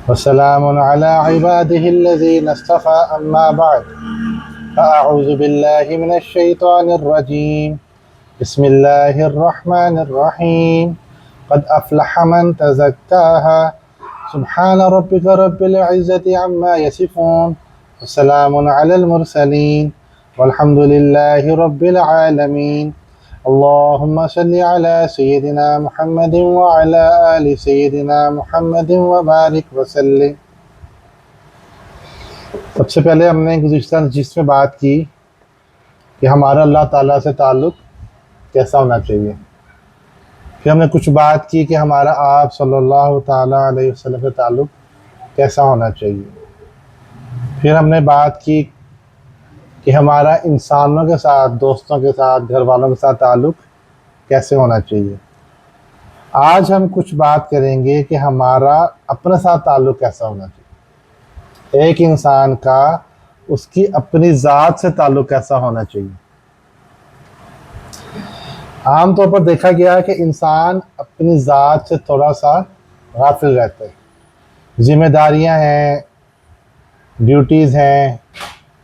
वस्सलामुन अला इबादिहिल्लज़ीना इस्तफ़ा अम्मा बाद फ़अऊज़ु बिल्लाहि मिनश शैतानिर रजीम बिस्मिल्लाहिर रहमानिर रहीम क़द अफ़लह मन तज़क्काहा सुब्हान रब्बिका रब्बिल इज़्ज़ति अम्मा यसिफ़ून वस्सलामुन अलल मुरसलीन वल्हम्दुलिल्लाहि रब्बिल आलमीन। अल्लाहुम्मा सल्लि अला सय्यिदिना मुहम्मदिन व अला आलि सय्यिदिना मुहम्मदिन व बारिक वसल्लिम। सबसे पहले हमने गुज़िश्ता नशिस्त में बात की कि हमारा अल्लाह ताला से ताल्लुक़ कैसा होना चाहिए। फिर हमने कुछ बात की कि हमारा आप सल्लल्लाहु ताला अलैहि वसल्लम से ताल्लुक़ कैसा होना चाहिए। फिर हमने बात की कि हमारा इंसानों के साथ, दोस्तों के साथ, घर वालों के साथ ताल्लुक़ कैसे होना चाहिए। आज हम कुछ बात करेंगे कि हमारा अपने साथ ताल्लुक़ कैसा होना चाहिए। एक इंसान का उसकी अपनी ज़ात से ताल्लुक़ कैसा होना चाहिए। आम तौर पर देखा गया है कि इंसान अपनी ज़ात से थोड़ा सा गाफिल रहता है। ज़िम्मेदारियां हैं, ड्यूटीज़ हैं,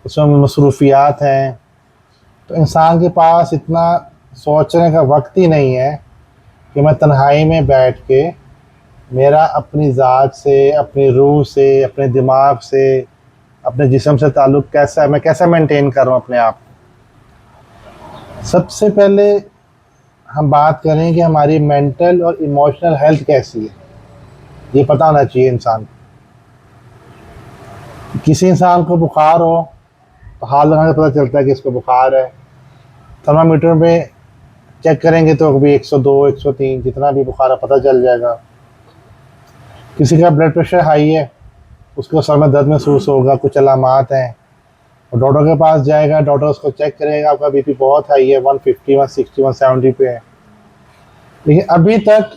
उसमें मसरूफ़ियात हैं, तो इंसान के पास इतना सोचने का वक्त ही नहीं है कि मैं तन्हाई में बैठ के मेरा अपनी ज़ात से, अपनी रूह से, अपने दिमाग से, अपने जिस्म से ताल्लुक़ कैसा है, मैं कैसा मेंटेन कर रहा हूँ अपने आप को। सबसे पहले हम बात करें कि हमारी मेंटल और इमोशनल हेल्थ कैसी है, ये पता होना चाहिए इंसान को। किसी इंसान को बुखार हो तो हाथ लगाने से पता चलता है कि इसको बुखार है। थर्मामीटर में चेक करेंगे तो कभी 102, 103 जितना भी बुखार है पता चल जाएगा। किसी का ब्लड प्रेशर हाई है, उसको सर में दर्द महसूस होगा, कुछ अलामात हैं, और डॉक्टर के पास जाएगा, डॉक्टर उसको चेक करेगा, आपका बीपी बहुत हाई है, 150, 160, 170 पे है। लेकिन अभी तक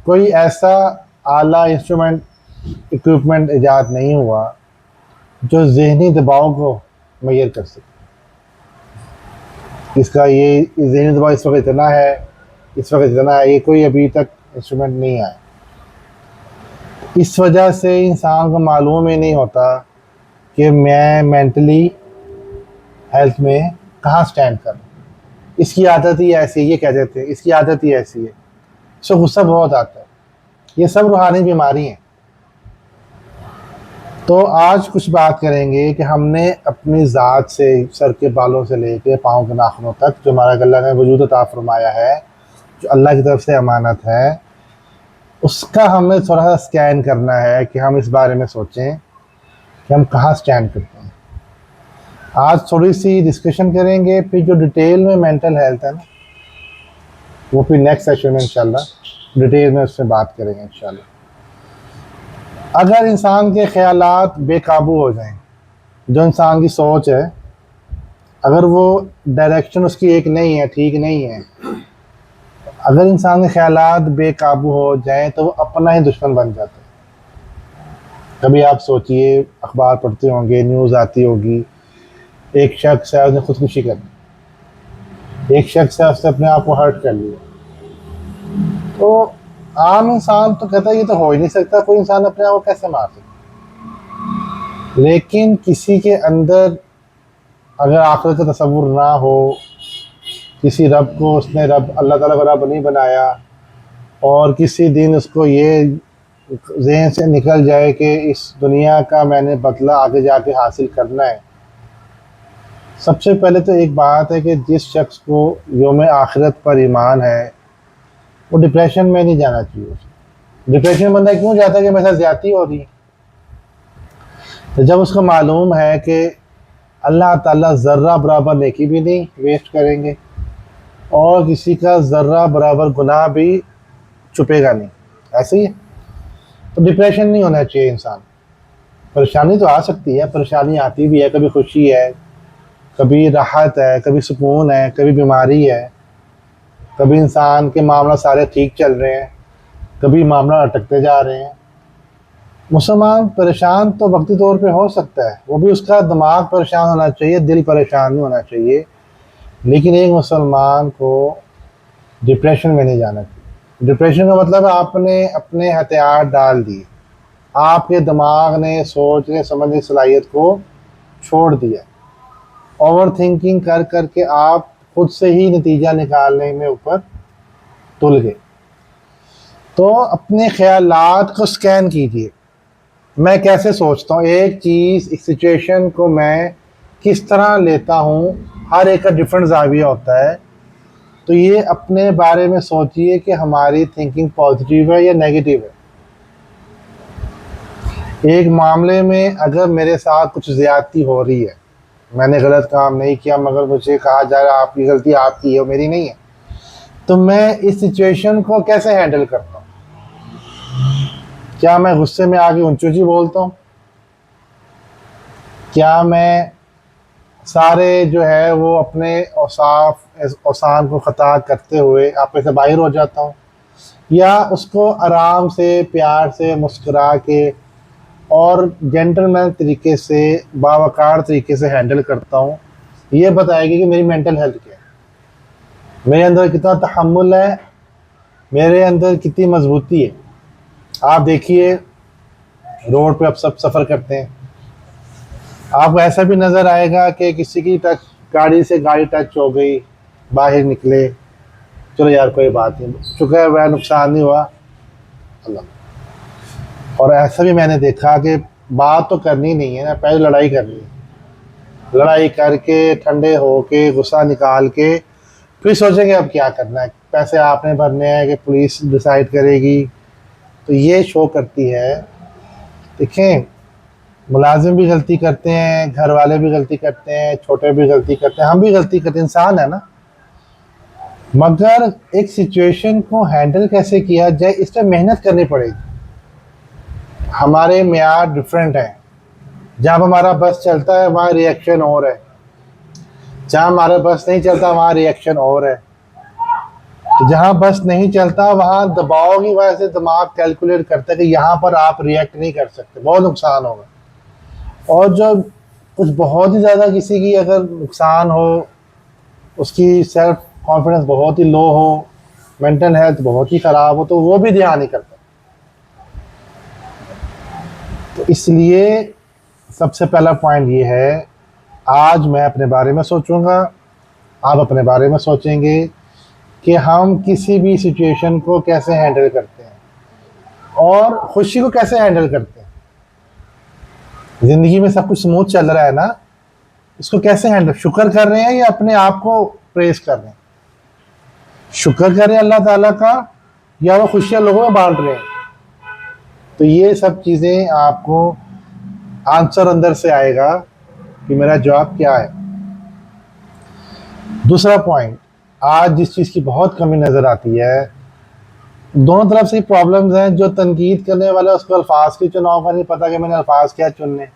कोई ऐसा आला इंस्ट्रूमेंट, इक्विपमेंट ईजाद नहीं हुआ जो ज़हनी दबाव को मेजर कर सके। इसका ये ज़हनी दबाव इस वक्त इतना है, इस वक्त इतना है, ये कोई अभी तक इंस्ट्रूमेंट नहीं आया। इस वजह से इंसान को मालूम ही नहीं होता कि मैं मेंटली हेल्थ में कहाँ स्टैंड करूँ। इसकी आदत ही ऐसी है, ये कह देते हैं इसकी आदत ही ऐसी है, इसको गुस्सा बहुत आता है। ये सब रूहानी बीमारी हैं। तो आज कुछ बात करेंगे कि हमने अपनी ज़ात से, सर के बालों से लेकर पाँव के नाखूनों तक, जो हमारा अल्लाह ने वजूद अता फरमाया है, जो अल्लाह की तरफ से अमानत है, उसका हमें थोड़ा सा स्कैन करना है कि हम इस बारे में सोचें कि हम कहाँ स्टैंड करते हैं। आज थोड़ी सी डिस्कशन करेंगे, फिर जो डिटेल में मेंटल हेल्थ है ना, वो फिर नेक्स्ट सेशन में इंशाल्लाह डिटेल में उससे बात करेंगे इंशाल्लाह। अगर इंसान के ख्यालात बेकाबू हो जाएं, जो इंसान की सोच है, अगर वो डायरेक्शन उसकी एक नहीं है, ठीक नहीं है, अगर इंसान के ख्यालात बेकाबू हो जाएं तो वो अपना ही दुश्मन बन जाता है। कभी आप सोचिए, अखबार पढ़ते होंगे, न्यूज़ आती होगी, एक शख्स है उसने खुदकुशी कर ली, एक शख्स है उसने अपने आप को हर्ट कर लिया। तो आम इंसान तो कहता है ये तो हो ही नहीं सकता, कोई इंसान अपने आप को कैसे मार सकता। लेकिन किसी के अंदर अगर आखिरत का तसव्वुर ना हो, किसी रब को उसने रब अल्लाह ताला को रब नहीं बनाया, और किसी दिन उसको ये ज़हन से निकल जाए कि इस दुनिया का मैंने बदला आगे जाके हासिल करना है। सबसे पहले तो एक बात है कि जिस शख्स को यौम आखिरत पर ईमान है, वो डिप्रेशन में नहीं जाना चाहिए। डिप्रेशन में बंदा क्यों जाता है कि मेरे साथ ज़्यादती हो रही है। तो जब उसको मालूम है कि अल्लाह ताला ज़र्रा बराबर नेकी भी नहीं वेस्ट करेंगे और किसी का ज़र्रा बराबर गुनाह भी छुपेगा नहीं, ऐसे ही है, तो डिप्रेशन नहीं होना चाहिए इंसान। परेशानी तो आ सकती है, परेशानी आती भी है, कभी खुशी है, कभी राहत है, कभी सुकून है, कभी बीमारी है, कभी इंसान के मामला सारे ठीक चल रहे हैं, कभी मामला अटकते जा रहे हैं। मुसलमान परेशान तो वक्ती तौर पे हो सकता है, वो भी उसका दिमाग परेशान होना चाहिए, दिल परेशान नहीं होना चाहिए। लेकिन एक मुसलमान को डिप्रेशन में नहीं जाना चाहिए। डिप्रेशन का मतलब है आपने अपने हथियार डाल दिए, आपके दिमाग ने सोचने समझने की सलाहियत को छोड़ दिया। ओवर थिंकिंग कर करके आप खुद से ही नतीजा निकालने में ऊपर तुल गए। तो अपने ख्यालात को स्कैन कीजिए, मैं कैसे सोचता हूँ, एक चीज़ एक सिचुएशन को मैं किस तरह लेता हूँ, हर एक का डिफरेंट जाविया होता है। तो ये अपने बारे में सोचिए कि हमारी थिंकिंग पॉजिटिव है या नेगेटिव है। एक मामले में अगर मेरे साथ कुछ ज़्यादती हो रही है, मैंने गलत काम नहीं किया मगर मुझे कहा जा रहा है आपकी गलती आपकी है मेरी नहीं है, तो मैं इस सिचुएशन को कैसे हैंडल करता हूँ? क्या मैं गुस्से में आके ऊंची ऊंची बोलता हूँ? क्या मैं सारे जो है वो अपने औसान को ख़ता करते हुए आपे से बाहर हो जाता हूँ, या उसको आराम से प्यार से मुस्कुरा के और जेंटलमैन तरीके से बावकार तरीके से हैंडल करता हूँ? ये बताएगी कि मेरी मेंटल हेल्थ क्या है, मेरे अंदर कितना तहम्मुल है, मेरे अंदर कितनी मजबूती है। आप देखिए रोड पे अब सब सफ़र करते हैं, आपको ऐसा भी नज़र आएगा कि किसी की गाड़ी से गाड़ी टच हो गई, बाहर निकले, चलो यार कोई बात नहीं, शुक्र है वह नुकसान नहीं हुआ अल्लाह। और ऐसा भी मैंने देखा कि बात तो करनी नहीं है ना, पहले लड़ाई करनी है, लड़ाई करके ठंडे होके गुस्सा निकाल के फिर सोचेंगे अब क्या करना है, पैसे आपने भरने हैं कि पुलिस डिसाइड करेगी। तो ये शो करती है, देखें मुलाजिम भी गलती करते हैं, घर वाले भी गलती करते हैं, छोटे भी गलती करते हैं, हम भी गलती करते हैं, इंसान है ना। मगर एक सिचुएशन को हैंडल कैसे किया जाए इस पर मेहनत करनी पड़ेगी। हमारे मेयार डिफरेंट हैं, जहाँ हमारा बस चलता है वहाँ रिएक्शन और है, जहाँ हमारा बस नहीं चलता वहाँ रिएक्शन और है। तो जहाँ बस नहीं चलता वहाँ दबाव की वजह से दिमाग कैलकुलेट करता है कि यहाँ पर आप रिएक्ट नहीं कर सकते, बहुत नुकसान होगा। और जब कुछ बहुत ही ज़्यादा किसी की अगर नुकसान हो, उसकी सेल्फ कॉन्फिडेंस बहुत ही लो हो, मेंटल हेल्थ बहुत ही ख़राब हो, तो वो भी ध्यान नहीं करता। तो इसलिए सबसे पहला पॉइंट ये है, आज मैं अपने बारे में सोचूंगा, आप अपने बारे में सोचेंगे कि हम किसी भी सिचुएशन को कैसे हैंडल करते हैं और खुशी को कैसे हैंडल करते हैं। ज़िंदगी में सब कुछ स्मूथ चल रहा है ना, इसको कैसे हैंडल, शुक्र कर रहे हैं या अपने आप को प्रेस कर रहे हैं? शुक्र कर रहे हैं अल्लाह ताला का या वो खुशियाँ लोगों में बांट रहे हैं? तो ये सब चीज़ें आपको आंसर अंदर से आएगा कि मेरा जवाब क्या है। दूसरा पॉइंट, आज जिस चीज़ की बहुत कमी नज़र आती है, दोनों तरफ से प्रॉब्लम्स हैं। जो तनकीद करने वाला उसको अल्फाज के चुनाव का नहीं पता कि मैंने अल्फाज क्या चुनने,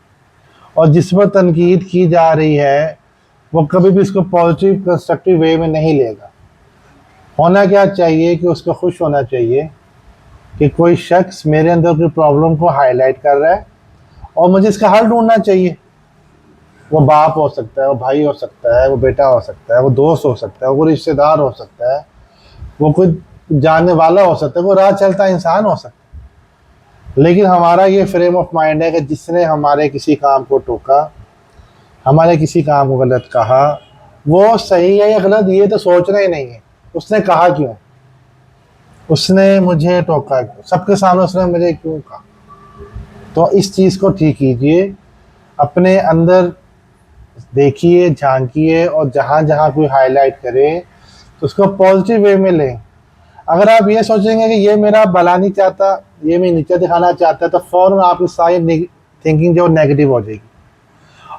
और जिस पर तनकीद की जा रही है वो कभी भी इसको पॉजिटिव कंस्ट्रक्टिव वे में नहीं लेगा। होना क्या चाहिए कि उसको खुश होना चाहिए कि कोई शख्स मेरे अंदर कोई प्रॉब्लम को हाईलाइट कर रहा है और मुझे इसका हल ढूंढना चाहिए। वो बाप हो सकता है, वो भाई हो सकता है, वो बेटा हो सकता है, वो दोस्त हो सकता है, वो रिश्तेदार हो सकता है, वो कोई जानने वाला हो सकता है, वो राह चलता इंसान हो सकता है। लेकिन हमारा ये फ्रेम ऑफ माइंड है कि जिसने हमारे किसी काम को टोका, हमारे किसी काम को गलत कहा, वो सही है या गलत ये तो सोचना ही नहीं है, उसने कहा क्यों, उसने मुझे टोका क्यों, सबके सामने उसने मुझे क्यों कहा। तो इस चीज़ को ठीक कीजिए, अपने अंदर देखिए, झांकिए, और जहाँ जहाँ कोई हाईलाइट करे तो उसको पॉजिटिव वे में लें। अगर आप ये सोचेंगे कि ये मेरा भला नहीं चाहता, ये मैं नीचे दिखाना चाहता है, तो फ़ौरन आपकी सारी थिंकिंग जो नेगेटिव हो जाएगी।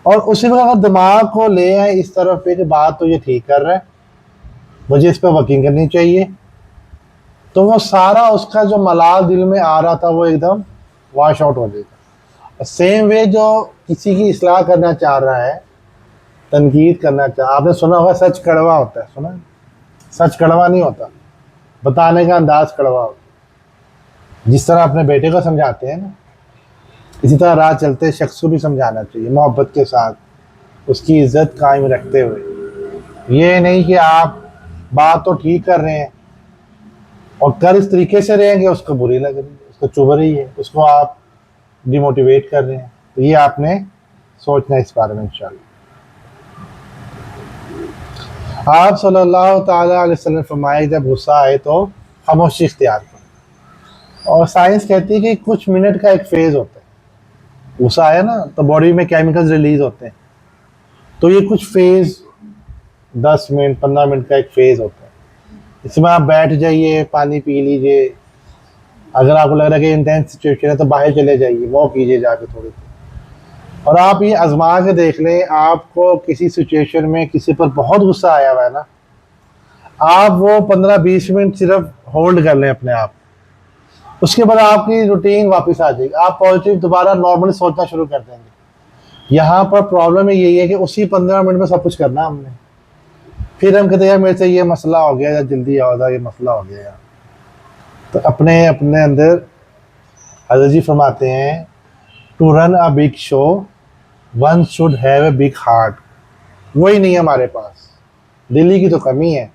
और उसी वक्त अगर दिमाग को ले आए इस तरफ पे कि बात तो ये ठीक कर रहा है, मुझे इस पर वर्किंग करनी चाहिए, तो वो सारा उसका जो मलाल दिल में आ रहा था वो एकदम वॉश आउट हो जाएगा। सेम वे जो किसी की इस्लाह करना चाह रहा है, तनकीद करना चाह, आपने सुना होगा सच कड़वा होता है, सुना? सच कड़वा नहीं होता, बताने का अंदाज कड़वा होता है। जिस तरह अपने बेटे को समझाते हैं ना, इसी तरह राह चलते शख्स को भी समझाना चाहिए मोहब्बत के साथ, उसकी इज्जत कायम रखते हुए। ये नहीं कि आप बात तो ठीक कर रहे हैं और कर इस तरीके से रहेंगे उसको बुरी लग रही है, उसको चुभ रही है, उसको आप डिमोटिवेट कर रहे हैं। तो ये आपने सोचना है इस बारे में इंशाल्लाह। आप सल्लल्लाहु ताला अलैहि वसल्लम फरमाए जब गुस्सा आए तो खामोशी इख्तियार करो। और साइंस कहती है कि कुछ मिनट का एक फेज़ होता है, गुस्सा आया ना तो बॉडी में केमिकल्स रिलीज होते हैं, तो ये कुछ फेज़ 10 मिनट 15 मिनट का एक फेज़ होता है। इसमें आप बैठ जाइए, पानी पी लीजिए, अगर आपको लग रहा है कि इंटेंस सिचुएशन है तो बाहर चले जाइए, वॉक कीजिए जाके थोड़ी देर। और आप ये आजमा के देख लें, आपको किसी सिचुएशन में किसी पर बहुत गुस्सा आया हुआ है ना, आप वो 15-20 मिनट सिर्फ होल्ड कर लें अपने आप, उसके बाद आपकी रूटीन वापस आ जाएगी, आप पॉजिटिव दोबारा नॉर्मली सोचना शुरू कर देंगे। यहाँ पर प्रॉब्लम यही है कि उसी 15 मिनट में सब कुछ करना हमने, फिर हम कहते हैं मेरे से ये मसला हो गया, या जल्दी आओ जा, ये मसला हो गया यार। तो अपने अपने अंदर हज़रत जी फरमाते हैं, to run a big show one should have a big heart. वही नहीं है हमारे पास, दिल्ली की तो कमी है,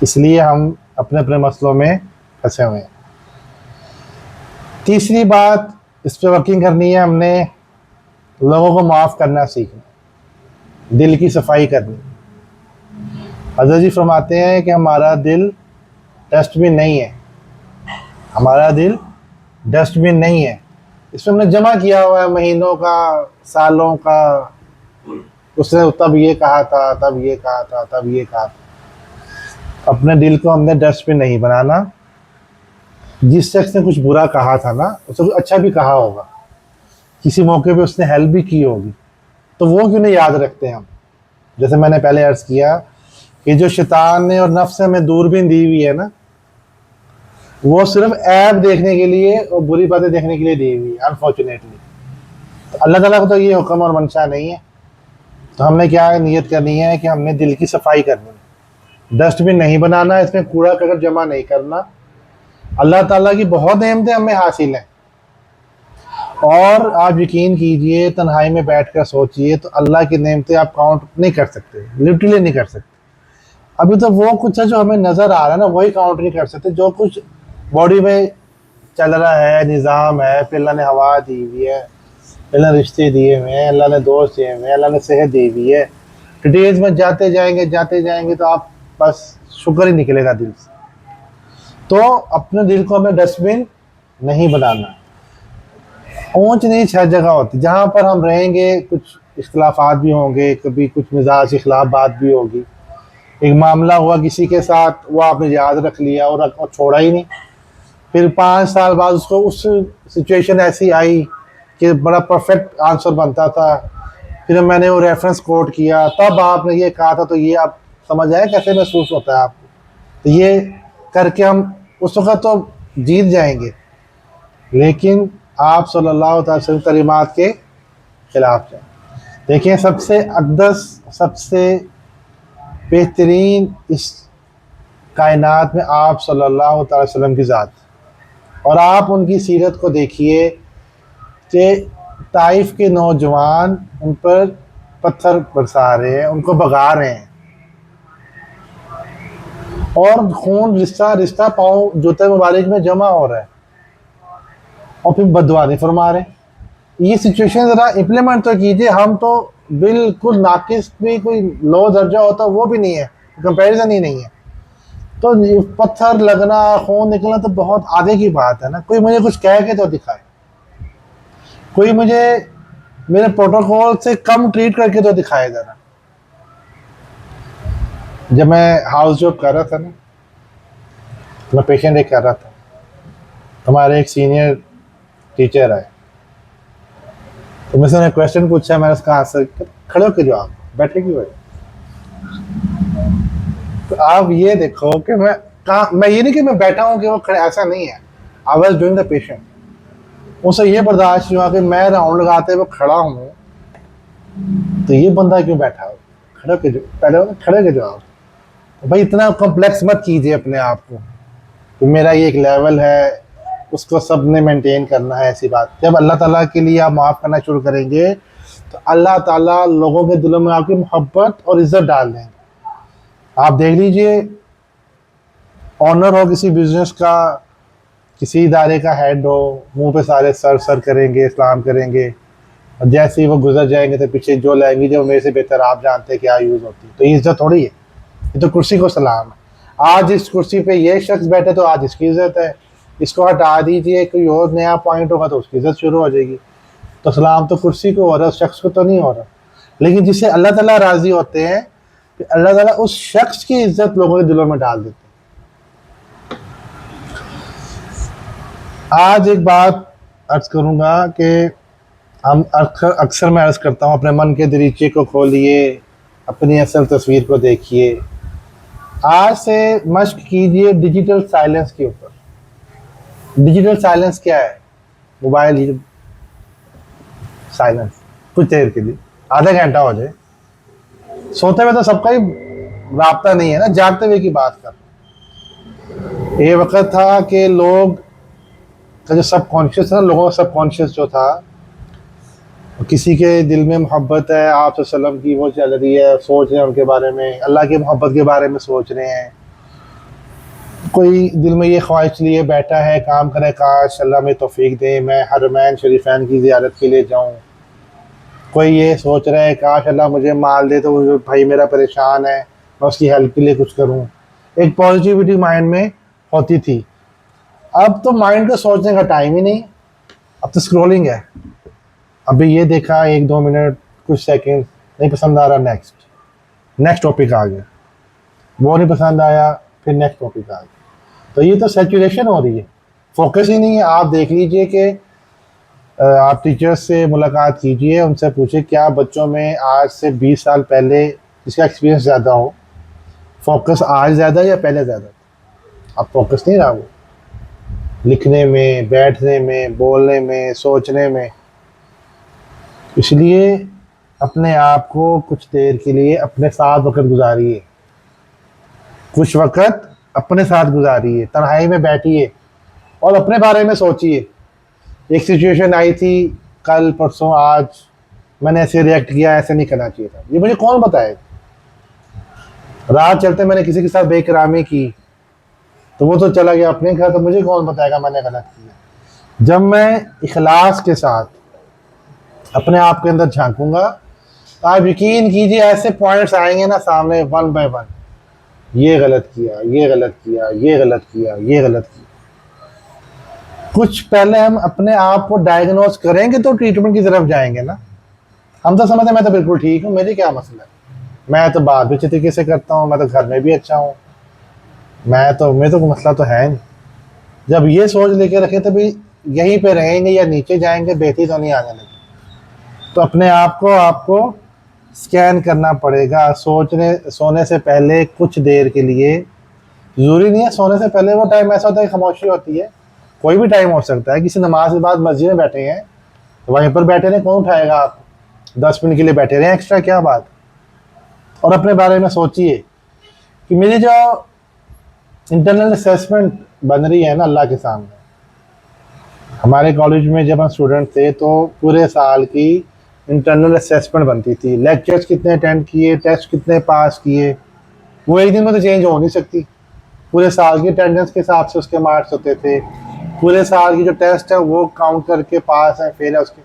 इसलिए हम अपने अपने मसलों में फंसे हुए हैं। तीसरी बात, इस पर वर्किंग करनी है हमने, लोगों को माफ़ करना सीखना, दिल की सफाई करनी। हज़रत जी फरमाते हैं कि हमारा दिल डस्टबिन नहीं है, हमारा दिल डस्टबिन नहीं है, इसमें हमने जमा किया हुआ है महीनों का, सालों का, उसने तब ये कहा था, तब ये कहा था, तब ये कहा था। अपने दिल को हमने डस्टबिन नहीं बनाना। जिस शख्स ने कुछ बुरा कहा था ना, उसने कुछ अच्छा भी कहा होगा, किसी मौके पे उसने हेल्प भी की होगी, तो वो क्यों नहीं याद रखते हम। जैसे मैंने पहले अर्ज़ किया कि जो शैतान ने और नफ्स ने हमें दूरबीन दी हुई है ना, वो सिर्फ ऐप देखने के लिए और बुरी बातें देखने के लिए दी हुई है अनफॉर्चुनेटली। तो अल्लाह ताला को तो ये हुक्म और मंशा नहीं है। तो हमने क्या नियत करनी है कि हमने दिल की सफाई करनी है, डस्टबिन नहीं बनाना, इसमें कूड़ा करकट जमा नहीं करना। अल्लाह ताला की बहुत नेमतें हमें हासिल हैं, और आप यकीन कीजिए, तन्हाई में बैठकर सोचिए तो अल्लाह की नेमतें आप काउंट नहीं कर सकते, लिटरली नहीं कर सकते। अभी तो वो कुछ है जो हमें नज़र आ रहा है ना, वही काउंट नहीं कर सकते। जो कुछ बॉडी में चल रहा है, निज़ाम है, फिर अल्लाह ने हवा दी हुई है, अल्लाह ने रिश्ते दिए हुए हैं, अल्लाह ने दोस्त दिए हुए हैं, अल्लाह ने सेहत दी हुई है। डिटेल्स में जाते जाएंगे तो आप बस शुक्र ही निकलेगा दिल से। तो अपने दिल को हमें डस्टबिन नहीं बनाना। ऊंच नीच हर जगह होती, जहाँ पर हम रहेंगे कुछ इख्तलाफात भी होंगे, कभी कुछ मिजाज के खिलाफ बात भी होगी। एक मामला हुआ किसी के साथ, वो आपने याद रख लिया और छोड़ा ही नहीं, फिर 5 साल बाद उसको उस सिचुएशन ऐसी आई कि बड़ा परफेक्ट आंसर बनता था, फिर मैंने वो रेफरेंस कोट किया, तब आपने ये कहा था, तो ये आप समझ आए कैसे महसूस होता है आपको। तो ये करके हम उस वक़्त तो जीत जाएंगे, लेकिन आप सल्लल्लाहु अलैहि वसल्लम तरीमात के ख़िलाफ़ जाए। देखिए, सबसे अक़दस, सबसे बेहतरीन इस कायनात में आप सल्लल्लाहु अलैहि वसल्लम की ज़ात, और आप उनकी सीरत को देखिए कि ताइफ के नौजवान उन पर पत्थर बरसा रहे हैं, उनको भगा रहे हैं, और खून रिश्ता रिश्ता पाँव जूते मुबारक में जमा हो रहा है, और फिर बददुआ नहीं फरमा रहे। ये सिचुएशन ज़रा इम्प्लीमेंट तो कीजिए। हम तो बिल्कुल नाकिस भी, कोई लो दर्जा होता वो भी नहीं है, कंपैरिजन ही नहीं है। तो पत्थर लगना, खून निकलना तो बहुत आगे की बात है ना। कोई मुझे कुछ कह के तो दिखाए, कोई मुझे मेरे प्रोटोकॉल से कम ट्रीट करके तो दिखाए ज़रा। जब मैं हाउस जॉब कर रहा था ना, मैं पेशेंट एक कर रहा था, हमारे एक सीनियर टीचर आए, तो मुझसे उन्हें क्वेश्चन पूछा, मैंने उसका आंसर, खड़े होकर जवाब, बैठे क्यों है। तो आप ये देखो कि मैं ये नहीं कि मैं बैठा हूँ कि वो खड़े, ऐसा नहीं है। I was doing the patient. उसे ये बर्दाश्त हुआ कि मैं राउंड लगाते हुए खड़ा हूँ, तो ये बंदा क्यों बैठा हो, खड़े के पहले खड़े के जवाब। तो भाई इतना कॉम्प्लेक्स मत कीजिए अपने आप को कि मेरा ये एक लेवल है, उसको सब ने मेंटेन करना है, ऐसी बात। जब अल्लाह ताला के लिए आप माफ़ करना शुरू करेंगे तो अल्लाह ताला लोगों के दिलों में आपकी मोहब्बत और इज़्ज़त डाल देंगे। आप देख लीजिए, ऑनर हो किसी बिजनेस का, किसी इदारे का हेड हो, मुंह पे सारे सर सर करेंगे, सलाम करेंगे, और जैसे ही वो गुजर जाएंगे तो पीछे जो लैंग्वेज है वो मेरे से बेहतर आप जानते हैं क्या यूज़ होती है। तो ये इज्जत थोड़ी है, ये तो कुर्सी को सलाम है। आज इस कुर्सी पे ये शख्स बैठे तो आज इसकी इज्जत है, इसको हटा दीजिए कोई और नया पॉइंट होगा तो उसकी इज्जत शुरू हो जाएगी। तो सलाम तो कुर्सी को हो रहा है, उस शख्स को तो नहीं हो रहा। लेकिन जिससे अल्लाह ताला राज़ी होते हैं कि अल्लाह ताला उस शख्स की इज्जत लोगों के दिलों में डाल देते हैं। आज एक बात अर्ज करूँगा कि हम अक्सर मैं अर्ज़ करता हूँ, अपने मन के दरीचे को खोलिए, अपनी असल तस्वीर को देखिए। आज से मश्क कीजिए डिजिटल साइलेंस के ऊपर। डिजिटल साइलेंस क्या है? मोबाइल साइलेंस कुछ देर के लिए, आधा घंटा हो जाए। सोते हुए तो सबका ही राब्ता नहीं है ना, जागते हुए की बात कर। ये वक्त था कि लोग का जो सबकॉन्शियस था, लोगों का सबकॉन्शियस जो था, किसी के दिल में मोहब्बत है आप सल्लम की, वो चल रही है, सोच रहे हैं उनके बारे में, अल्लाह की मोहब्बत के बारे में सोच रहे हैं। कोई दिल में ये ख्वाहिश लिए बैठा है, काम करे काश अल्लाह में तौफीक दे मैं हरमैन शरीफैन की ज़ियारत के लिए जाऊँ। कोई ये सोच रहा है काश अल्लाह मुझे माल दे तो भाई मेरा परेशान है, मैं उसकी हेल्प के लिए कुछ करूँ। एक पॉजिटिविटी माइंड में होती थी। अब तो माइंड को सोचने का टाइम ही नहीं, अब तो स्क्रोलिंग है। अभी ये देखा 1-2 मिनट, कुछ सेकंड, नहीं पसंद आ रहा, नेक्स्ट टॉपिक आ गया, वो नहीं पसंद आया, फिर नेक्स्ट टॉपिक आ गया। तो ये तो सैचुरेशन हो रही है, फोकस ही नहीं है। आप देख लीजिए कि आप टीचर्स से मुलाकात कीजिए, उनसे पूछिए क्या बच्चों में आज से 20 साल पहले जिसका एक्सपीरियंस ज़्यादा हो, फोकस आज ज़्यादा या पहले ज़्यादा? अब फोकस नहीं रहा वो, लिखने में, बैठने में, बोलने में, सोचने में। इसलिए अपने आप को कुछ देर के लिए अपने साथ वक़्त गुजारिए, कुछ वक़्त अपने साथ गुजारिए, तन्हाई में बैठिए और अपने बारे में सोचिए। एक सिचुएशन आई थी कल परसों आज, मैंने ऐसे रिएक्ट किया, ऐसे नहीं करना चाहिए था, ये मुझे कौन बताए? रात चलते मैंने किसी के साथ बेकरामी की तो वो तो चला गया अपने घर, तो मुझे कौन बताएगा मैंने गलत किया? जब मैं इखलास के साथ अपने आप के अंदर झांकूंगा तो आप यकीन कीजिए ऐसे पॉइंट्स आएंगे ना सामने, वन बाय वन, ये गलत किया, ये गलत किया, ये गलत किया, ये गलत किया। कुछ पहले हम अपने आप को डायग्नोज करेंगे तो ट्रीटमेंट की तरफ जाएंगे ना। हम तो समझते मैं तो बिल्कुल ठीक हूँ, मेरी क्या मसला है, मैं तो बात भी अच्छे तरीके से करता हूँ, मैं तो घर में भी अच्छा हूँ, मेरे तो कोई मसला तो है नहीं। जब ये सोच लेके रखें तो भी यहीं पे रहेंगे या नीचे जाएंगे, बेहतरी तो नहीं आने लगी। तो अपने आप को आपको स्कैन करना पड़ेगा। सोने से पहले कुछ देर के लिए, ज़रूरी नहीं है सोने से पहले, वो टाइम ऐसा होता है खामोशी होती है, कोई भी टाइम हो सकता है। किसी नमाज के बाद मस्जिद में बैठे हैं तो वहीं पर बैठे रहे, कौन उठाएगा आप? 10 मिनट के लिए बैठे रहे एक्स्ट्रा, क्या बात? और अपने बारे में सोचिए कि मेरी जो इंटरनल असेसमेंट बन रही है ना अल्लाह के सामने, हमारे कॉलेज में जब हम स्टूडेंट थे तो पूरे साल की इंटरनल असेसमेंट बनती थी, लेक्चर्स कितने अटेंड किए, टेस्ट कितने पास किए, वो एक दिन में तो चेंज हो नहीं सकती। पूरे साल की अटेंडेंस के हिसाब से उसके मार्क्स होते थे, पूरे साल की जो टेस्ट है वो काउंट करके पास है फेल है उसके,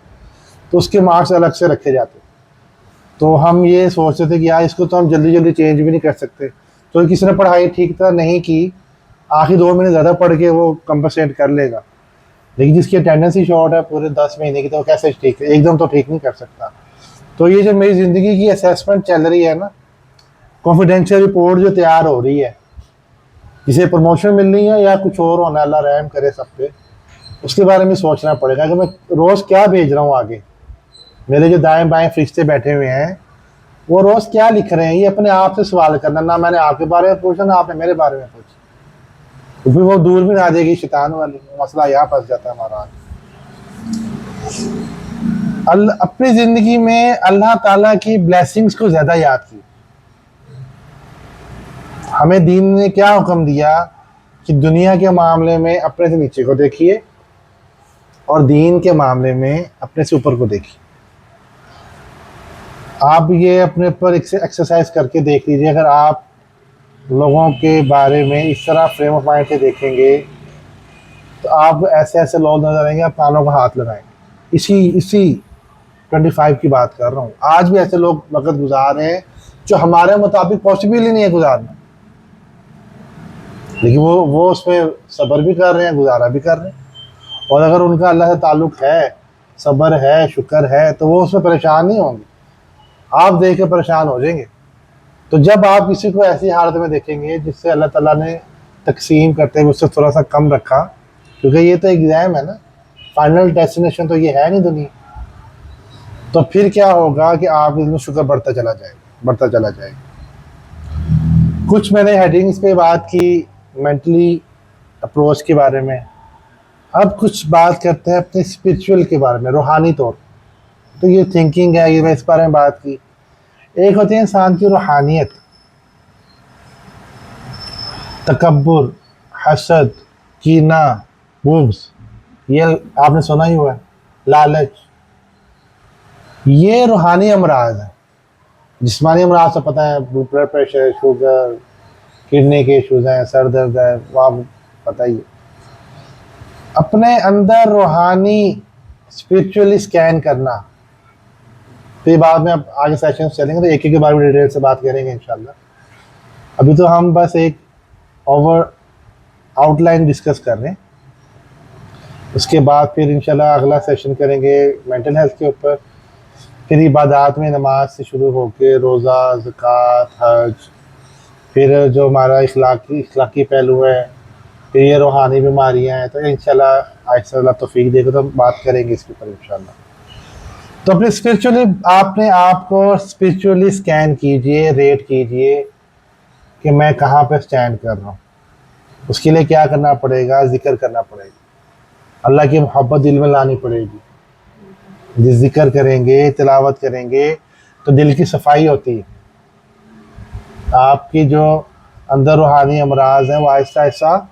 तो उसके मार्क्स अलग से रखे जाते। तो हम ये सोचते थे कि यार इसको तो हम जल्दी जल्दी चेंज भी नहीं कर सकते, तो किसी ने पढ़ाई ठीक तरह नहीं की, आखिर 2 महीने ज़्यादा पढ़ के वो कंपनसेट कर लेगा। लेकिन जिसकी अटेंडेंस ही शॉर्ट है पूरे 10 महीने की, तो कैसे ठीक है, एकदम तो ठीक नहीं कर सकता। तो ये जो मेरी ज़िंदगी की असेसमेंट चल रही है ना, कॉन्फिडेंशियल रिपोर्ट जो तैयार हो रही है, जिसे प्रमोशन मिलनी है या कुछ और होना, अल्लाह रहम करे सब पे, उसके बारे में सोचना पड़ेगा कि मैं रोज़ क्या भेज रहा हूँ आगे। मेरे जो दाएं बाएं फरिश्ते बैठे हुए हैं वो रोज़ क्या लिख रहे हैं, ये अपने आप से सवाल करना। ना मैंने आपके बारे में पूछा, ना आपने मेरे बारे में पूछा, तो फिर वो दूर भी ना देगी शैतान वाली, मसला यहाँ फंस जाता है हमारा। अपनी ज़िंदगी में अल्लाह ताला की ब्लेसिंग्स को ज़्यादा याद की। हमें दीन ने क्या हुक्म दिया कि दुनिया के मामले में अपने से नीचे को देखिए और दीन के मामले में अपने से ऊपर को देखिए। आप ये अपने ऊपर एक्सरसाइज करके देख लीजिए। अगर आप लोगों के बारे में इस तरह फ्रेम ऑफ माइंड से देखेंगे तो आप ऐसे ऐसे लोग नजर आएंगे, आप कानों को हाथ लगाएंगे। इसी इसी 25 की बात कर रहा हूँ। आज भी ऐसे लोग वक्त गुजार रहे हैं जो हमारे मुताबिक पॉसिबल ही नहीं है गुजारना, लेकिन वो उसमें सब्र भी कर रहे हैं, गुजारा भी कर रहे हैं। और अगर उनका अल्लाह से ताल्लुक है, सब्र है, शुक्र है, तो वो उसमें परेशान नहीं होंगे। आप देख के परेशान हो जाएंगे। तो जब आप किसी को ऐसी हालत में देखेंगे जिससे अल्लाह ताला ने तकसीम करते हुए उससे थोड़ा सा कम रखा, क्योंकि ये तो एग्ज़ाम है ना, फाइनल डेस्टिनेशन तो ये है नहीं दुनिया, तो फिर क्या होगा कि आप इसमें शुक्र बढ़ता चला जाएगा, बढ़ता चला जाएगा। कुछ मैंने हेडिंग्स पे बात की मेंटली अप्रोच के बारे में। अब कुछ बात करते हैं अपने स्पिरिचुअल के बारे में, रूहानी तौर। तो ये थिंकिंग है, ये मैं इस बारे में बात की। एक होती है इंसान की रूहानियत, तकब्बुर, हसद, कीना, बुग़्ज़, ये आपने सुना ही हुआ है, लालच। ये रूहानी अमराज है। जिस्मानी अमराज से पता है, ब्लड प्रेशर, शुगर, किडनी के इश्यूज हैं, सर दर्द है, वहाँ पता ही है। अपने अंदर रूहानी स्पिरिचुअली स्कैन करना, तो ये बाद में अब आगे सेशन चलेंगे तो एक एक के बारे में डिटेल से बात करेंगे इंशाल्लाह। अभी तो हम बस एक ओवर आउटलाइन डिस्कस कर रहे हैं। उसके बाद फिर इंशाल्लाह अगला सेशन करेंगे मेंटल हेल्थ के ऊपर, फिर इबादत में नमाज से शुरू होकर रोज़ा, ज़कात, हज, फिर जो हमारा इखलाकी पहलू है, फिर ये रूहानी बीमारियाँ हैं। तो इंशाल्लाह आहिस्ता तौफीक देगा तो हम बात करेंगे इसके ऊपर इंशाल्लाह। तो अपने स्पिरिचुअली, आपने आपको स्पिरिचुअली स्कैन कीजिए, रेट कीजिए कि मैं कहाँ पे स्टैंड कर रहा हूँ। उसके लिए क्या करना पड़ेगा? जिक्र करना पड़ेगा, अल्लाह की मोहब्बत दिल में लानी पड़ेगी। जिस जिक्र करेंगे, तिलावत करेंगे तो दिल की सफाई होती है। आपकी जो अंदर रूहानी अमराज हैं वो आहिस्ता आहिस्ता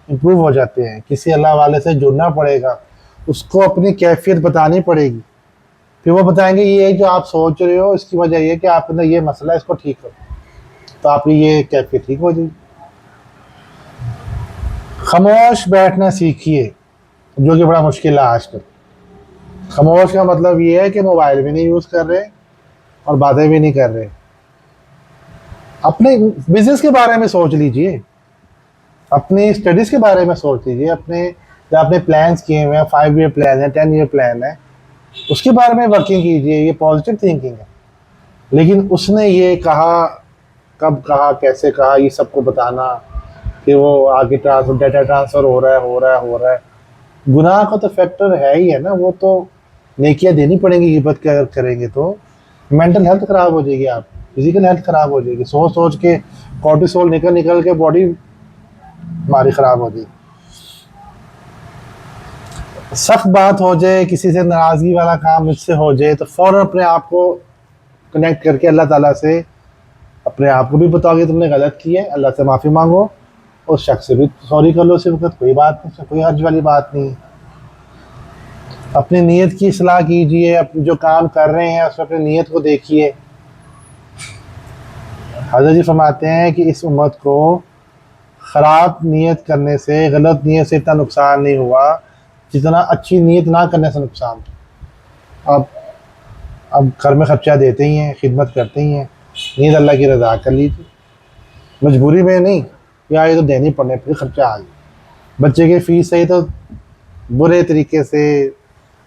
इम्प्रूव हो जाते हैं। किसी अल्लाह वाले से जुड़ना पड़ेगा, उसको अपनी कैफियत बतानी पड़ेगी, फिर वो बताएंगे ये जो आप सोच रहे हो इसकी वजह ये कि आप अंदर ये मसला है, इसको ठीक करो, तो आपकी ये कैफियत ठीक हो जाएगी। खामोश बैठना सीखिए, जो कि बड़ा मुश्किल है आजकल। खामोश का मतलब ये है कि मोबाइल भी नहीं यूज़ कर रहे और बातें भी नहीं कर रहे। अपने बिजनेस के बारे में सोच लीजिए, अपनी स्टडीज़ के बारे में सोच लीजिए, अपने जो आपने प्लान्स किए हुए हैं, 5 ईयर प्लान है, 10 ईयर प्लान है, उसके बारे में वर्किंग कीजिए। ये पॉजिटिव थिंकिंग है। लेकिन उसने ये कहा, कब कहा, कैसे कहा, ये सबको बताना कि वो आगे ट्रांसफर, डाटा ट्रांसफ़र हो रहा है, हो रहा है, हो रहा है। गुनाह का तो फैक्टर है ही है ना, वो तो नेकियां देनी पड़ेंगी गिबत करेंगे तो। मेंटल हेल्थ ख़राब हो जाएगी, आप फिजिकल हेल्थ ख़राब हो जाएगी। सोच सोच के कॉर्टिसोल निकल निकल के बॉडी हमारी ख़राब हो जाएगी। सख्त बात हो जाए, किसी से नाराज़गी वाला काम मुझसे हो जाए, तो फ़ौरन अपने आप को कनेक्ट करके अल्लाह ताला से अपने आप को भी बताओगे तुमने गलत किया है, अल्लाह से माफ़ी मांगो, उस शख्स से भी सॉरी कर लो, उसी वक्त कोई बात नहीं, कोई हर्ज वाली बात नहीं। अपनी नीयत की इस्लाह कीजिए, अपने जो काम कर रहे हैं उसमें अपनी नीयत को देखिए। हज़रत जी फरमाते हैं कि इस उम्मत को ख़राब नीयत करने से, गलत नीयत से इतना नुकसान नहीं हुआ जितना अच्छी नीयत ना करने से नुकसान। अब घर में खर्चा देते ही हैं, खिदमत करते ही हैं, नीयत अल्लाह की रज़ा कर लीजिए, मजबूरी में नहीं, या ये तो देनी पड़ने फिर खर्चा आ गया। बच्चे की फ़ीस है तो बुरे तरीके से,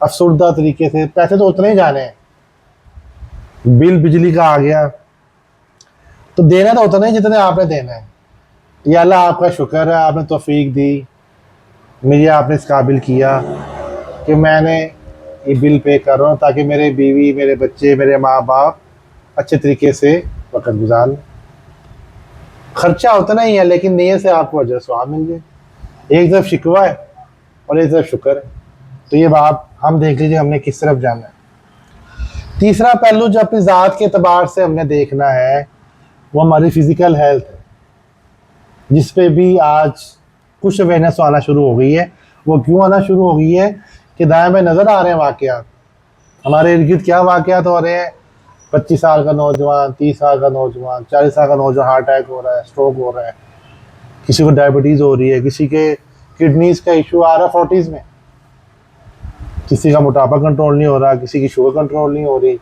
अफसरदा तरीके से, पैसे तो उतने ही जाने हैं। बिल बिजली का आ गया तो देना तो उतना ही जितने आपने देना है। या अल्लाह आपका शुक्र है, आपने तौफीक दी, मुझे आपने इस काबिल किया कि मैंने ये बिल पे कर रहा हूँ ताकि मेरे बीवी, मेरे बच्चे, मेरे माँ बाप अच्छे तरीके से वक्त गुजार लें। खर्चा उतना ही है लेकिन नीयत से आपको अजर सवाब मिल जाए। एक तरफ शिकवा है और एक तरफ शुक्र है। तो ये बात हम देख लीजिए हमने किस तरफ जाना है। तीसरा पहलू जो अपनी ज़ात के अतबार से हमने देखना है वो हमारी फ़िज़िकल हेल्थ है, जिस पे भी आज कुछ अवेयरनेस आना शुरू हो गई है। वो क्यों आना शुरू हो गई है कि दाएं में नज़र आ रहे हैं वाक़यात, हमारे इर्द गिर्द क्या वाक़यात हो रहे हैं। 25 साल का नौजवान, 30 साल का नौजवान, 40 साल का नौजवान हार्ट अटैक हो रहा है, स्ट्रोक हो रहा है, किसी को डायबिटीज़ हो रही है, किसी के किडनीज का इशू आ रहा है 40s में, किसी का मोटापा कंट्रोल नहीं हो रहा, किसी की शुगर कंट्रोल नहीं हो रही,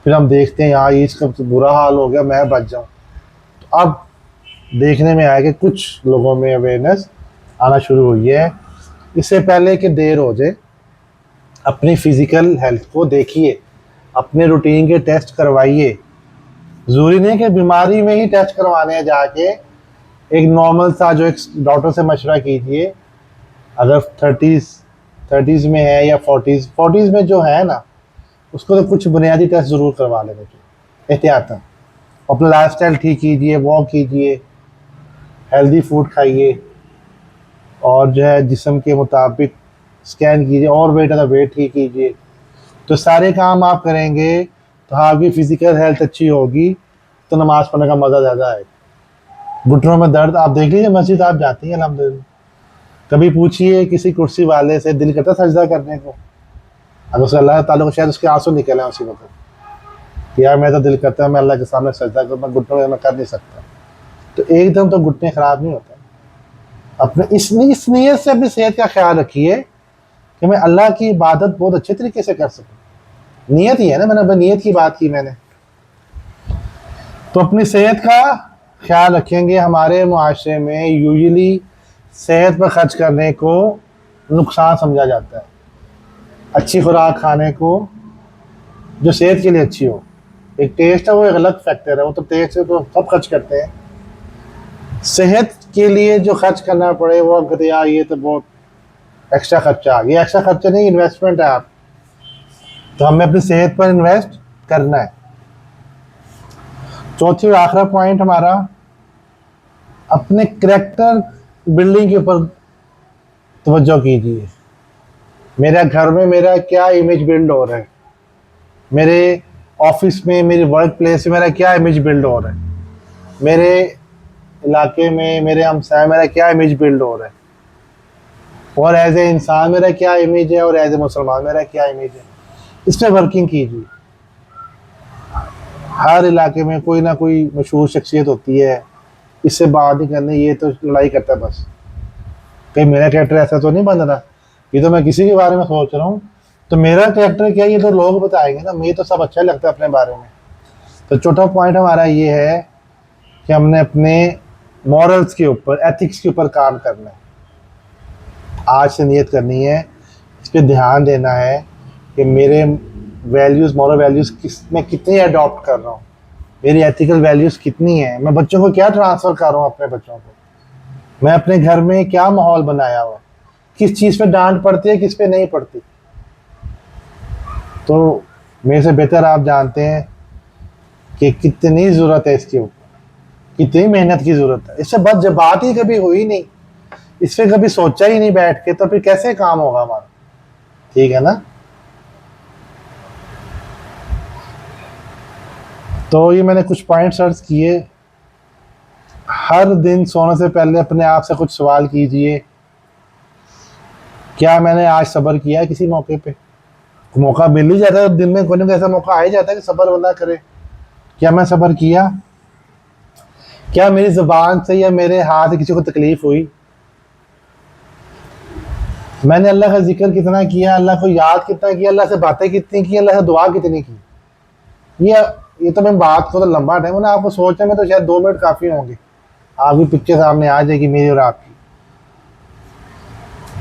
फिर हम देखते हैं यार इसका तो बुरा हाल हो गया, मैं बच जाऊं। तो अब देखने में आया कि कुछ लोगों में अवेयरनेस आना शुरू हुई है। इससे पहले कि देर हो जाए, अपनी फिजिकल हेल्थ को देखिए, अपने रूटीन के टेस्ट करवाइए। ज़रूरी नहीं कि बीमारी में ही टेस्ट करवाने हैं जाके, एक नॉर्मल सा जो एक डॉक्टर से मशवरा कीजिए। अगर 30s में है या 40s में जो है ना, उसको तो कुछ बुनियादी टेस्ट ज़रूर करवा लेने चाहिए एहतियातन। अपना लाइफस्टाइल ठीक कीजिए, वॉक कीजिए, हेल्दी फूड खाइए, और जो है जिस्म के मुताबिक स्कैन कीजिए, और वेट है तो वेट ठीक कीजिए। तो सारे काम आप करेंगे तो आपकी फ़िज़िकल हेल्थ अच्छी होगी, तो नमाज़ पढ़ने का मज़ा ज़्यादा आएगा। घुटनों में दर्द, आप देख लीजिए मस्जिद आप जाती हैं अल्हम्दुलिल्लाह, कभी पूछिए किसी कुर्सी वाले से दिल करता सजदा करने को, अगर उसका अल्लाह ताला को शायद उसके आंसू निकले उसी वक्त, यार मैं तो दिल करता है मैं अल्लाह के सामने सजदा करूँ, मैं घुटनों में मैं कर नहीं सकता। तो एकदम तो घुटने ख़राब नहीं होते। अपने इस नीयत से अपनी सेहत का ख्याल रखिए कि मैं अल्लाह की इबादत बहुत अच्छे तरीके से कर सकूँ। नीयत ही है ना, मैंने नीयत की बात की मैंने। तो अपनी सेहत का ख्याल रखेंगे। हमारे मुआशरे में यूजुअली सेहत पर खर्च करने को नुकसान समझा जाता है। अच्छी खुराक खाने को जो सेहत के लिए अच्छी हो, एक टेस्ट है वो एक अलग फैक्टर है, वो तो टेस्ट से तो सब खर्च करते हैं। सेहत के लिए जो खर्च करना पड़े वो हम कहते यार ये तो बहुत एक्स्ट्रा खर्चा, ये एक्स्ट्रा खर्चा नहीं, इन्वेस्टमेंट है आप। तो हमें अपनी सेहत पर इन्वेस्ट करना है। चौथी और आखिरी पॉइंट हमारा, अपने करेक्टर बिल्डिंग के ऊपर तवज्जो कीजिए। मेरा घर में मेरा क्या इमेज बिल्ड हो रहा है, मेरे ऑफिस में, मेरी वर्क प्लेस में मेरा क्या इमेज बिल्ड हो रहा है, मेरे इलाके में, मेरे हमसाय मेरा क्या इमेज बिल्ड हो रहा है, और एज ए इंसान मेरा क्या इमेज है, और एज ए मुसलमान मेरा क्या इमेज है। इस पर वर्किंग कीजिए। हर इलाके में कोई ना कोई मशहूर शख्सियत होती है, इससे बात नहीं करनी, ये तो लड़ाई करता है बस, कहीं मेरा कैरेक्टर ऐसा तो नहीं बन रहा, ये तो मैं किसी के बारे में सोच रहा हूँ, तो मेरा कैरेक्टर क्या है ये तो लोग बताएंगे ना, मुझे तो सब अच्छा लगता है अपने बारे में। तो चौथा पॉइंट हमारा ये है कि हमने अपने मॉरल्स के ऊपर, एथिक्स के ऊपर काम करना है। आज से नियत करनी है, इस पर ध्यान देना है कि मेरे वैल्यूज़, मॉरल वैल्यूज़ मैं कितनी अडॉप्ट कर रहा हूँ, मेरी एथिकल वैल्यूज़ कितनी है, मैं बच्चों को क्या ट्रांसफ़र कर रहा हूँ अपने बच्चों को, मैं अपने घर में क्या माहौल बनाया हुआ, किस चीज़ पे डांट पड़ती है, किस पे नहीं पड़ती। तो मेरे से बेहतर आप जानते हैं कि कितनी ज़रूरत है इसके ऊपर, कितनी मेहनत की ज़रूरत है। इससे बस जब बात ही कभी हुई नहीं, इस पर कभी सोचा ही नहीं बैठ के, तो फिर कैसे काम होगा हमारा, ठीक है ना। तो ये मैंने कुछ पॉइंट सर्च किए। हर दिन सोने से पहले अपने आप से कुछ सवाल कीजिए, क्या मैंने आज सब्र किया है किसी मौके पे। मौका मिल ही जाता है दिन में, कोई ना कोई ऐसा मौका आ ही जाता है कि सब्र बंदा करे। क्या मैं सब्र किया, क्या मेरी ज़ुबान से या मेरे हाथ से किसी को तकलीफ हुई, मैंने अल्लाह का जिक्र कितना किया, अल्लाह को याद कितना किया, अल्लाह से बातें कितनी की, अल्लाह से दुआ कितनी की। ये तो मैं बात को तो लंबा टाइम ना, आपको सोचने में तो शायद 2 मिनट काफ़ी होंगे, आपकी पिक्चर सामने आ जाएगी मेरी और आपकी।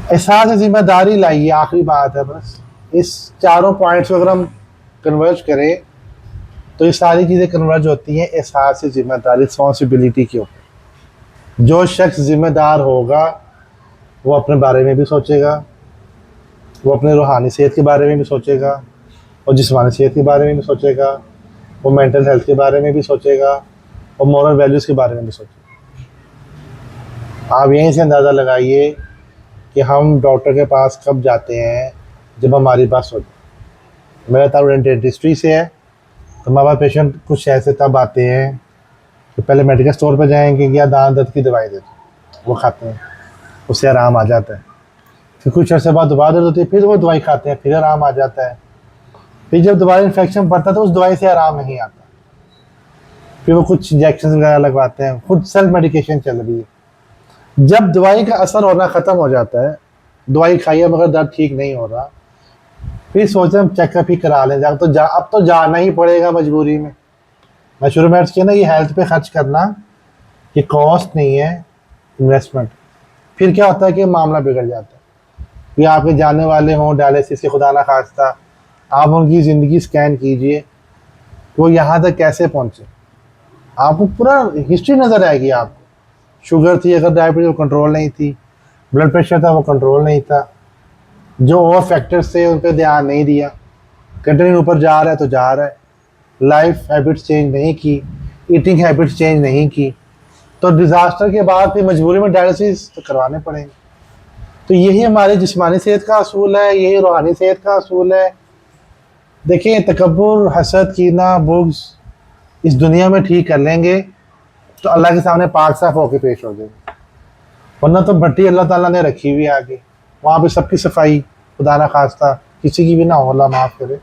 एहसास जिम्मेदारी लाइए, आखिरी बात है बस। इस चारों पॉइंट्स को अगर हम कन्वर्ज करें तो ये सारी चीज़ें कन्वर्ज होती हैं एहसास जिम्मेदारी, रिस्पॉन्सिबिलिटी के ऊपर। जो शख्स जिम्मेदार होगा वो अपने बारे में भी सोचेगा, वो अपने रूहानी सेहत के बारे में भी सोचेगा, और जिस्मानी सेहत के बारे में भी सोचेगा, वो मेंटल हेल्थ के बारे में भी सोचेगा, और मॉरल वैल्यूज़ के बारे में भी सोचेगा। आप यहीं से अंदाज़ा लगाइए कि हम डॉक्टर के पास कब जाते हैं, जब हमारी बात हो जाए। मेरा ताल्लुक डेंटिस्ट्री से है, तो हमारे पास पेशेंट कुछ ऐसे तब आते हैं कि पहले मेडिकल स्टोर पर जाएंगे, या दांत दर्द की दवाई दे दो, वो खाते हैं, उससे आराम आ जाता है। फिर कुछ अर्से बाद दोबारा दर्द होती है, फिर वो दवाई खाते हैं, फिर आराम आ जाता है। फिर जब दोबारा इन्फेक्शन बढ़ता है तो उस दवाई से आराम नहीं आता, फिर वो कुछ इंजेक्शन वगैरह लगवाते हैं, खुद सेल्फ मेडिकेशन चल रही है। जब दवाई का असर होना ख़त्म हो जाता है, दवाई खाइए मगर दर्द ठीक नहीं हो रहा, फिर सोचते हैं हम चेकअप ही करा लें, अब तो जाना ही पड़ेगा मजबूरी में। मैं शुरू में अर्ज़ किया ना, ये हेल्थ पे खर्च करना ये कॉस्ट नहीं है, इन्वेस्टमेंट। फिर क्या होता है कि मामला बिगड़ जाता है। फिर आपके जाने वाले हों डायलिसिस के, खुदा ना खास्ता, आप उनकी ज़िंदगी स्कैन कीजिए, वो यहाँ तक कैसे पहुँचे, आपको पूरा हिस्ट्री नज़र आएगी आपको। शुगर थी, अगर डायबिटीज़ वो कंट्रोल नहीं थी, ब्लड प्रेशर था वो कंट्रोल नहीं था, जो और फैक्टर्स थे उन पर ध्यान नहीं दिया, कंटिन्यू ऊपर जा रहा है तो जा रहा है, लाइफ हैबिट्स चेंज नहीं की, ईटिंग हैबिट्स चेंज नहीं की, तो डिज़ास्टर के बाद फिर मजबूरी में डायलिसिस तो करवाने पड़ेंगे। तो यही हमारी जिस्मानी सेहत का असूल है, यही रूहानी सेहत का असूल है। देखिए, तकब्बुर, हसद, कीना, बुग़्ज़ इस दुनिया में ठीक कर लेंगे तो अल्लाह के सामने पाक साफ होकर पेश हो जाएंगे, वरना तो भट्टी अल्लाह ताला ने रखी हुई है आगे, वहाँ पे सबकी सफाई खुदा ना खास्ता किसी की भी ना हो, अल्लाह माफ़ करे।